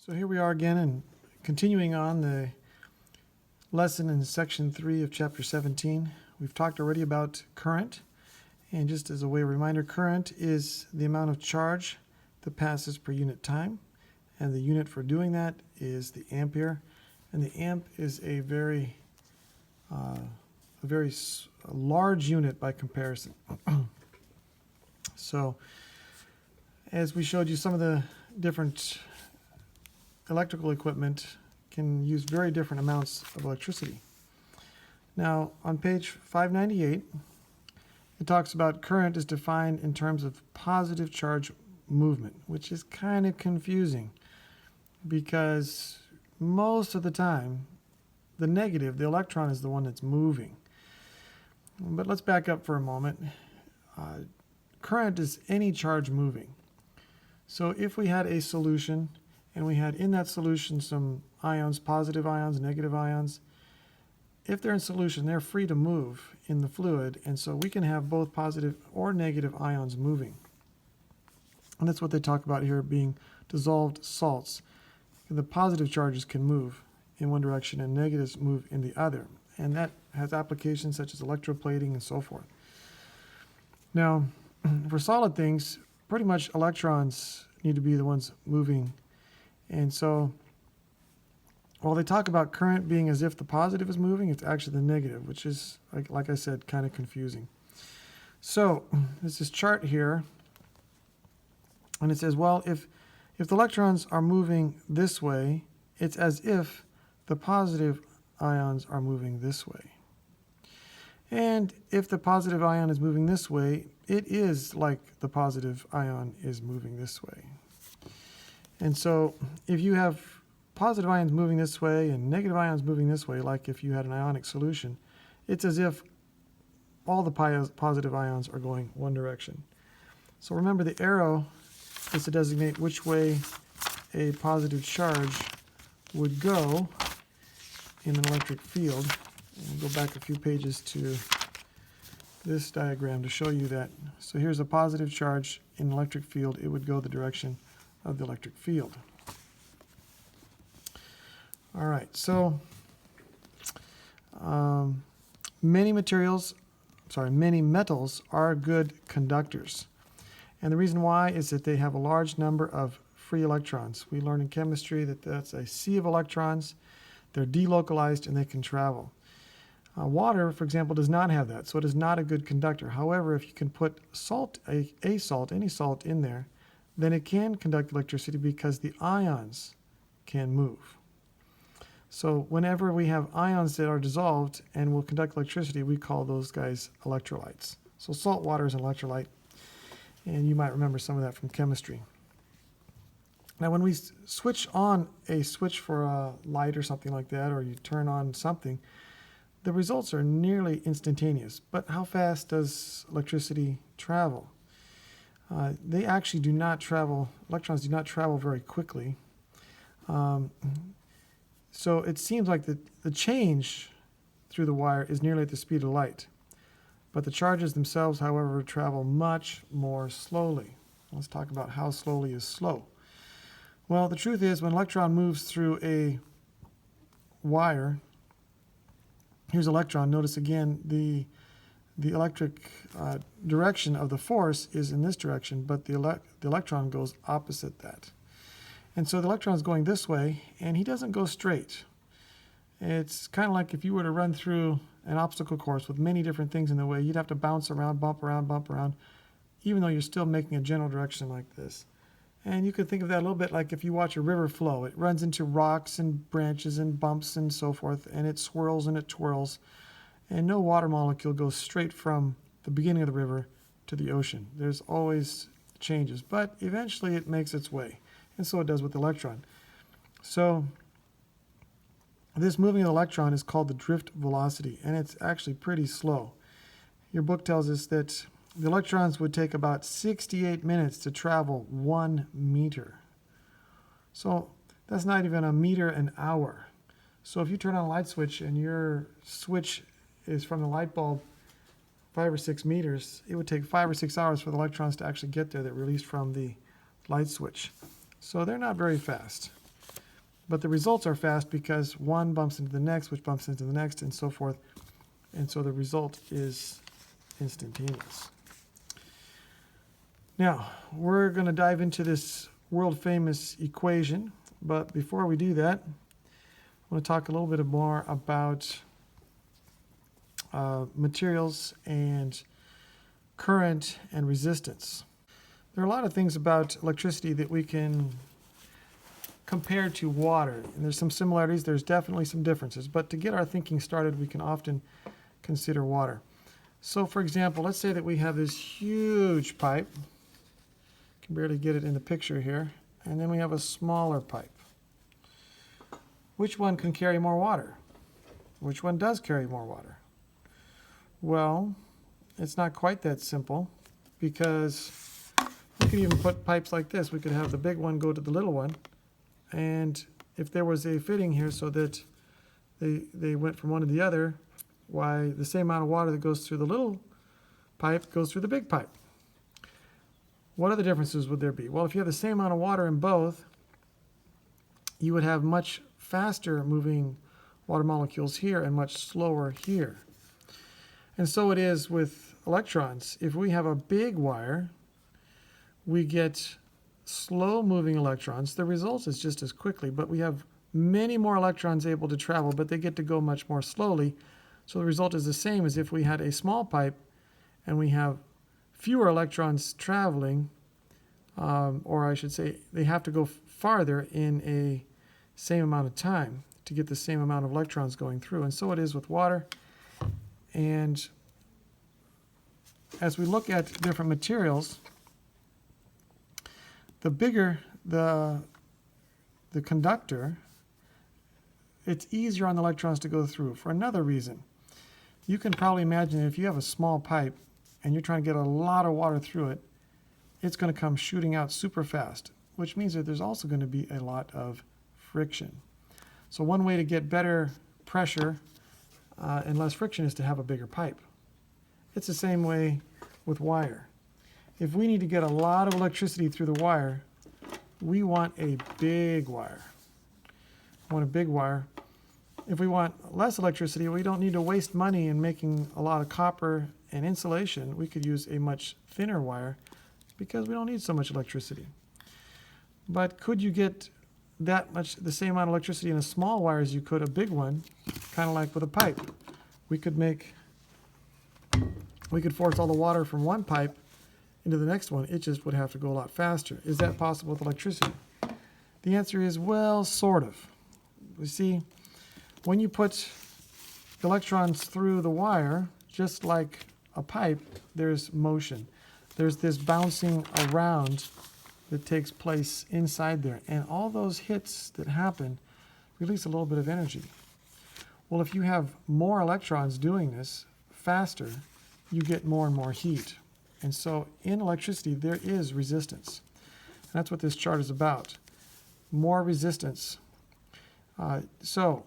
So here we are again, and continuing on the lesson in section 3 of chapter 17. We've talked already about current, and just as a way of reminder, current is the amount of charge that passes per unit time, and the unit for doing that is the ampere, and the amp is a very large unit by comparison. So as we showed you, some of the different electrical equipment can use very different amounts of electricity. Now, on page 598, it talks about current is defined in terms of positive charge movement, which is kind of confusing because most of the time, the negative, the electron, is the one that's moving. But let's back up for a moment. Current is any charge moving. So if we had a solution and we had in that solution some ions, positive ions, negative ions, if they're in solution, they're free to move in the fluid, and so we can have both positive or negative ions moving. And that's what they talk about here, being dissolved salts. The positive charges can move in one direction and negatives move in the other, and that has applications such as electroplating and so forth. Now, for solid things, pretty much electrons need to be the ones moving. And so, while they talk about current being as if the positive is moving, it's actually the negative, which is, like I said, kind of confusing. So, there's this chart here, and it says, well, if the electrons are moving this way, it's as if the positive ions are moving this way. And if the positive ion is moving this way, it is like the positive ion is moving this way. And so if you have positive ions moving this way and negative ions moving this way, like if you had an ionic solution, it's as if all the positive ions are going one direction. So remember, the arrow is to designate which way a positive charge would go in an electric field. And we'll go back a few pages to this diagram to show you that. So here's a positive charge in an electric field. It would go the direction of the electric field. All right, so many metals are good conductors. And the reason why is that they have a large number of free electrons. We learned in chemistry that that's a sea of electrons. They're delocalized and they can travel. Water, for example, does not have that, so it is not a good conductor. However, if you can put salt, any salt in there, then it can conduct electricity because the ions can move. So whenever we have ions that are dissolved and will conduct electricity, we call those guys electrolytes. So salt water is an electrolyte, and you might remember some of that from chemistry. Now when we switch on a switch for a light or something like that, or you turn on something, the results are nearly instantaneous. But how fast does electricity travel? They actually do not travel, electrons do not travel very quickly. So it seems like the change through the wire is nearly at the speed of light. But the charges themselves, however, travel much more slowly. Let's talk about how slowly is slow. Well, the truth is, when an electron moves through a wire, here's an electron. Notice again, the electric direction of the force is in this direction, but the electron goes opposite that. And so the electron is going this way, and he doesn't go straight. It's kind of like if you were to run through an obstacle course with many different things in the way, you'd have to bounce around, bump around, even though you're still making a general direction like this. And you could think of that a little bit like if you watch a river flow. It runs into rocks and branches and bumps and so forth, and it swirls and it twirls. And no water molecule goes straight from the beginning of the river to the ocean. There's always changes, but eventually it makes its way. And so it does with the electron. So this moving of the electron is called the drift velocity, and it's actually pretty slow. Your book tells us that the electrons would take about 68 minutes to travel 1 meter. So that's not even a meter an hour. So if you turn on a light switch and your switch is from the light bulb 5 or 6 meters, it would take 5 or 6 hours for the electrons to actually get there that released from the light switch. So they're not very fast. But the results are fast because one bumps into the next, which bumps into the next, and so forth. And so the result is instantaneous. Now, we're going to dive into this world-famous equation. But before we do that, I want to talk a little bit more about materials and current and resistance. There are a lot of things about electricity that we can compare to water, and there's some similarities, there's definitely some differences, but to get our thinking started, we can often consider water. So for example, let's say that we have this huge pipe, you can barely get it in the picture here, and then we have a smaller pipe. Which one can carry more water? Which one does carry more water? Well, it's not quite that simple, because we could even put pipes like this. We could have the big one go to the little one, and if there was a fitting here so that they went from one to the other, why the same amount of water that goes through the little pipe goes through the big pipe. What other differences would there be? Well, if you have the same amount of water in both, you would have much faster moving water molecules here and much slower here. And so it is with electrons. If we have a big wire, we get slow moving electrons. The result is just as quickly, but we have many more electrons able to travel, but they get to go much more slowly. So the result is the same as if we had a small pipe and we have fewer electrons traveling, or I should say they have to go farther in a same amount of time to get the same amount of electrons going through. And so it is with water. And as we look at different materials, the bigger the conductor, it's easier on the electrons to go through for another reason. You can probably imagine if you have a small pipe and you're trying to get a lot of water through it, it's going to come shooting out super fast, which means that there's also going to be a lot of friction. So one way to get better pressure and less friction is to have a bigger pipe. It's the same way with wire. If we need to get a lot of electricity through the wire, we want a big wire. We want a big wire. If we want less electricity, we don't need to waste money in making a lot of copper and insulation. We could use a much thinner wire because we don't need so much electricity. But could you get that much, the same amount of electricity in a small wire as you could a big one, kind of like with a pipe? We could force all the water from one pipe into the next one. It just would have to go a lot faster. Is that possible with electricity? The answer is, well, sort of. You see, when you put electrons through the wire, just like a pipe, there's motion. There's this bouncing around that takes place inside there. And all those hits that happen release a little bit of energy. Well, if you have more electrons doing this faster, you get more and more heat. And so in electricity, there is resistance. And that's what this chart is about. More resistance. So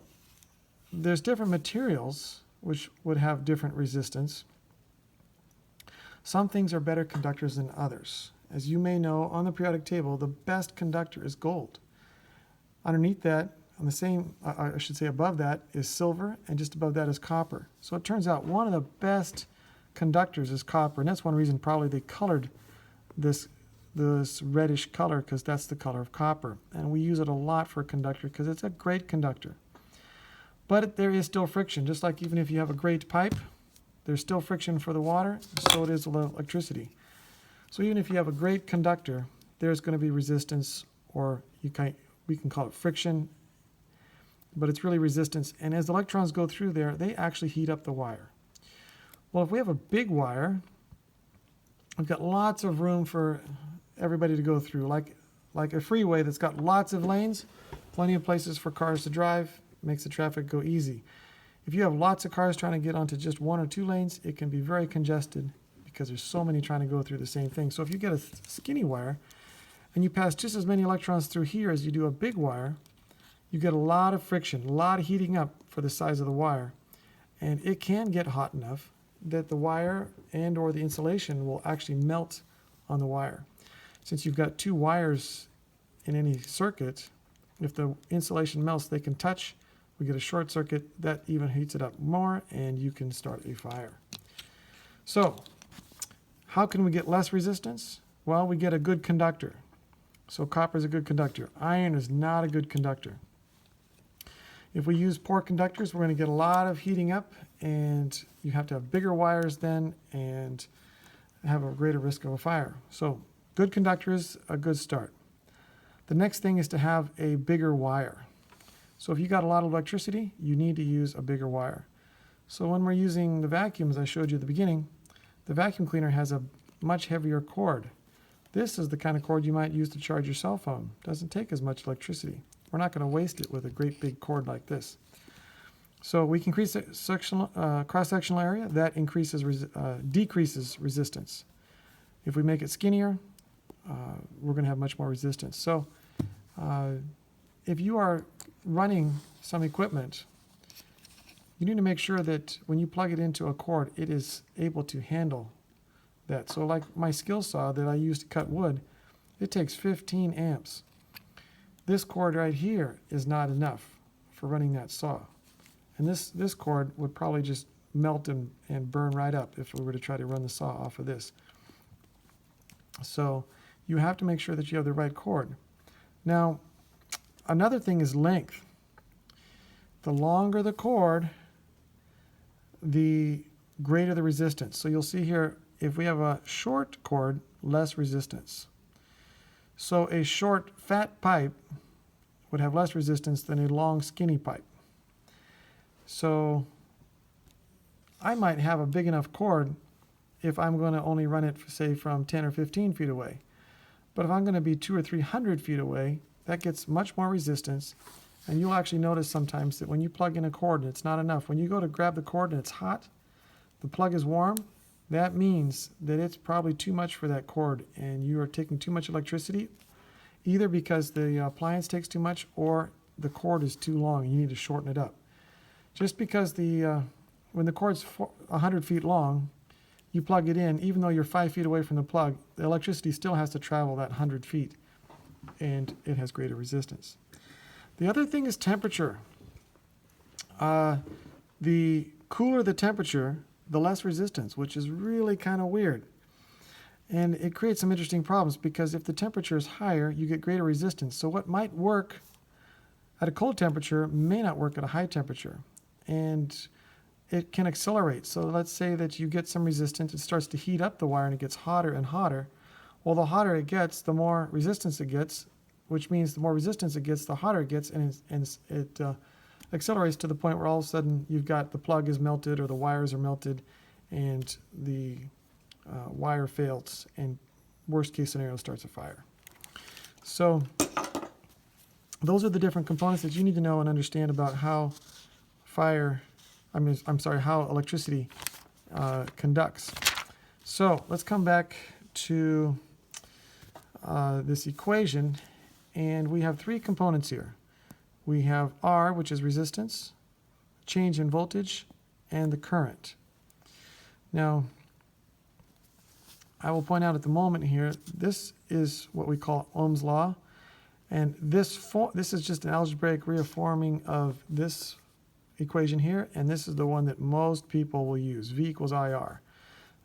there's different materials which would have different resistance. Some things are better conductors than others. As you may know, on the periodic table, the best conductor is gold. Underneath that, on the same, I should say above that, is silver, and just above that is copper. So it turns out one of the best conductors is copper, and that's one reason probably they colored this reddish color, because that's the color of copper. And we use it a lot for a conductor because it's a great conductor. But there is still friction, just like even if you have a great pipe, there's still friction for the water, so it is with electricity. So even if you have a great conductor, there's going to be resistance, or we can call it friction, but it's really resistance. And as electrons go through there, they actually heat up the wire. Well, if we have a big wire, we've got lots of room for everybody to go through, like a freeway that's got lots of lanes, plenty of places for cars to drive, makes the traffic go easy. If you have lots of cars trying to get onto just one or two lanes, it can be very congested because there's so many trying to go through the same thing. So if you get a skinny wire and you pass just as many electrons through here as you do a big wire, you get a lot of friction, a lot of heating up for the size of the wire. And it can get hot enough that the wire and or the insulation will actually melt on the wire. Since you've got two wires in any circuit, if the insulation melts, they can touch. We get a short circuit that even heats it up more, and you can start a fire. So how can we get less resistance? Well, we get a good conductor. So copper is a good conductor. Iron is not a good conductor. If we use poor conductors, we're going to get a lot of heating up, and you have to have bigger wires then and have a greater risk of a fire. So good conductor is a good start. The next thing is to have a bigger wire. So if you got a lot of electricity, you need to use a bigger wire. So when we're using the vacuum, as I showed you at the beginning, the vacuum cleaner has a much heavier cord. This is the kind of cord you might use to charge your cell phone. Doesn't take as much electricity. We're not going to waste it with a great big cord like this. So we can increase the cross-sectional area. That decreases resistance. If we make it skinnier, we're going to have much more resistance. So if you are running some equipment, you need to make sure that when you plug it into a cord, it is able to handle that. So like my skill saw that I use to cut wood, it takes 15 amps. This cord right here is not enough for running that saw. And this cord would probably just melt and burn right up if we were to try to run the saw off of this. So you have to make sure that you have the right cord. Now, another thing is length. The longer the cord, the greater the resistance. So you'll see here, if we have a short cord, less resistance. So a short, fat pipe would have less resistance than a long, skinny pipe. So I might have a big enough cord if I'm going to only run it, say, from 10 or 15 feet away. But if I'm going to be 200 or 300 feet away, that gets much more resistance. And you'll actually notice sometimes that when you plug in a cord and it's not enough, when you go to grab the cord and it's hot, the plug is warm, that means that it's probably too much for that cord and you are taking too much electricity, either because the appliance takes too much or the cord is too long and you need to shorten it up. Just because when the cord's 100 feet long, you plug it in, even though you're 5 feet away from the plug, the electricity still has to travel that 100 feet and it has greater resistance. The other thing is temperature. The cooler the temperature, the less resistance, which is really kind of weird. And it creates some interesting problems because if the temperature is higher, you get greater resistance. So what might work at a cold temperature may not work at a high temperature. And it can accelerate. So let's say that you get some resistance, it starts to heat up the wire and it gets hotter and hotter. Well, the hotter it gets, the more resistance it gets, which means the more resistance it gets, the hotter it gets, and it accelerates to the point where all of a sudden you've got the plug is melted or the wires are melted and the wire fails, and worst case scenario starts a fire. So those are the different components that you need to know and understand about how how electricity conducts. So let's come back to this equation, and we have three components here. We have R, which is resistance, change in voltage, and the current. Now, I will point out at the moment here, this is what we call Ohm's law, and this is just an algebraic reforming of this equation here, and this is the one that most people will use, V equals IR.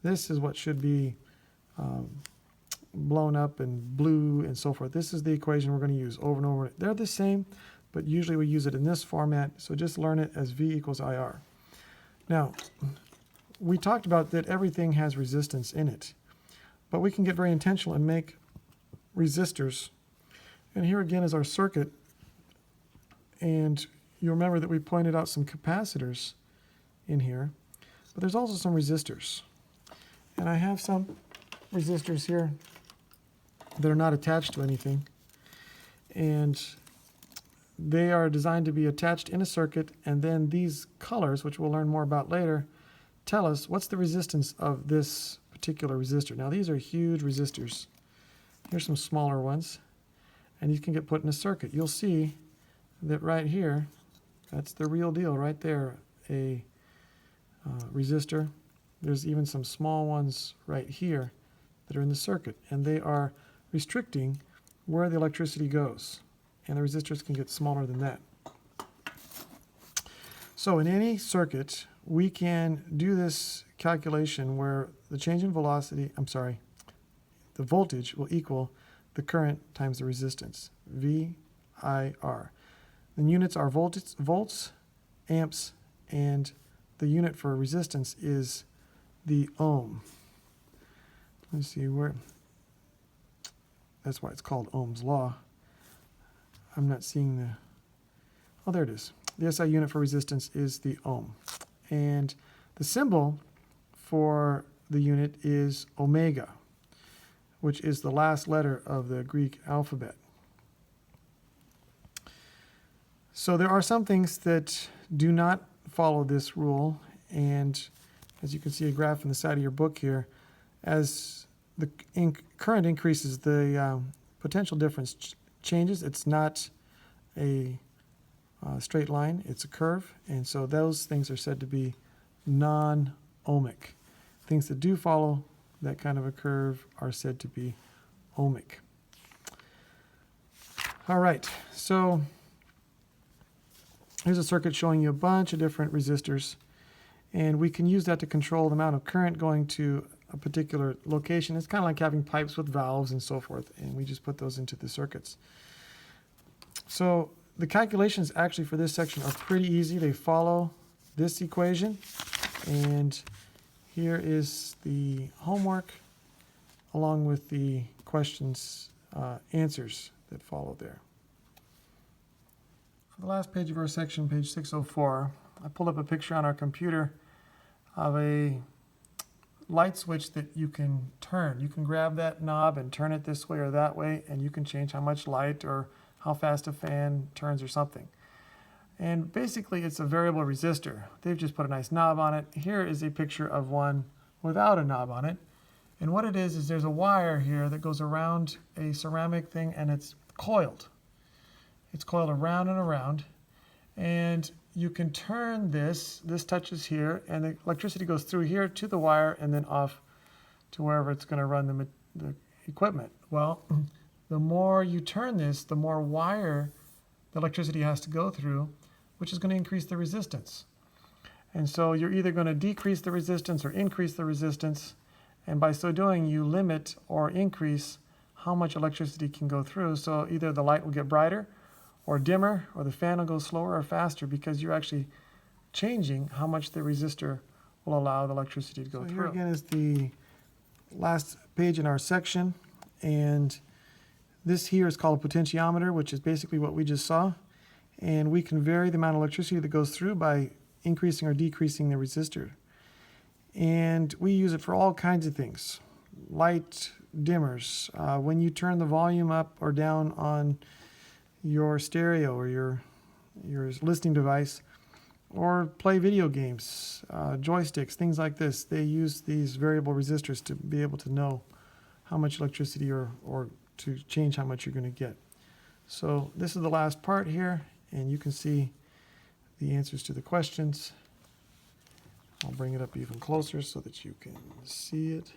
This is what should be blown up and blue and so forth. This is the equation we're going to use over and over. They're the same, but usually we use it in this format, so just learn it as V equals IR. Now, we talked about that everything has resistance in it, but we can get very intentional and make resistors. And here again is our circuit, and you remember that we pointed out some capacitors in here, but there's also some resistors. And I have some resistors here that are not attached to anything, and they are designed to be attached in a circuit, and then these colors, which we'll learn more about later, tell us what's the resistance of this particular resistor. Now these are huge resistors. Here's some smaller ones, and these can get put in a circuit. You'll see that right here, that's the real deal right there, a resistor. There's even some small ones right here that are in the circuit, and they are restricting where the electricity goes. and the resistors can get smaller than that. So in any circuit, we can do this calculation where the change in velocity, the voltage will equal the current times the resistance, VIR. The units are volts, amps, and the unit for resistance is the ohm. Let's see where, that's why it's called Ohm's law. I'm not seeing the, oh, there it is. The SI unit for resistance is the ohm. And the symbol for the unit is omega, which is the last letter of the Greek alphabet. So there are some things that do not follow this rule, and as you can see a graph in the side of your book here, as the current increases, the potential difference changes. It's not a straight line, it's a curve, and so those things are said to be non-ohmic. Things that do follow that kind of a curve are said to be ohmic. All right, so here's a circuit showing you a bunch of different resistors, and we can use that to control the amount of current going to a particular location. It's kind of like having pipes with valves and so forth, and we just put those into the circuits. So the calculations actually for this section are pretty easy. They follow this equation, and here is the homework along with the questions answers that follow there. For the last page of our section, page 604, I pulled up a picture on our computer of a light switch that you can turn. You can grab that knob and turn it this way or that way, and you can change how much light or how fast a fan turns or something. And basically it's a variable resistor. They've just put a nice knob on it. Here is a picture of one without a knob on it. And what it is there's a wire here that goes around a ceramic thing, and it's coiled. It's coiled around and around. And you can turn this touches here, and the electricity goes through here to the wire and then off to wherever it's going to run the equipment. Well, the more you turn this, the more wire the electricity has to go through, which is going to increase the resistance. And so you're either going to decrease the resistance or increase the resistance, and by so doing you limit or increase how much electricity can go through. So either the light will get brighter or dimmer, or the fan will go slower or faster, because you're actually changing how much the resistor will allow the electricity to go through. Here again is the last page in our section, and this here is called a potentiometer, which is basically what we just saw, and we can vary the amount of electricity that goes through by increasing or decreasing the resistor. And we use it for all kinds of things. Light dimmers, when you turn the volume up or down on your stereo or your listening device, or play video games, joysticks, things like this. They use these variable resistors to be able to know how much electricity or to change how much you're going to get. So this is the last part here, and you can see the answers to the questions. I'll bring it up even closer so that you can see it.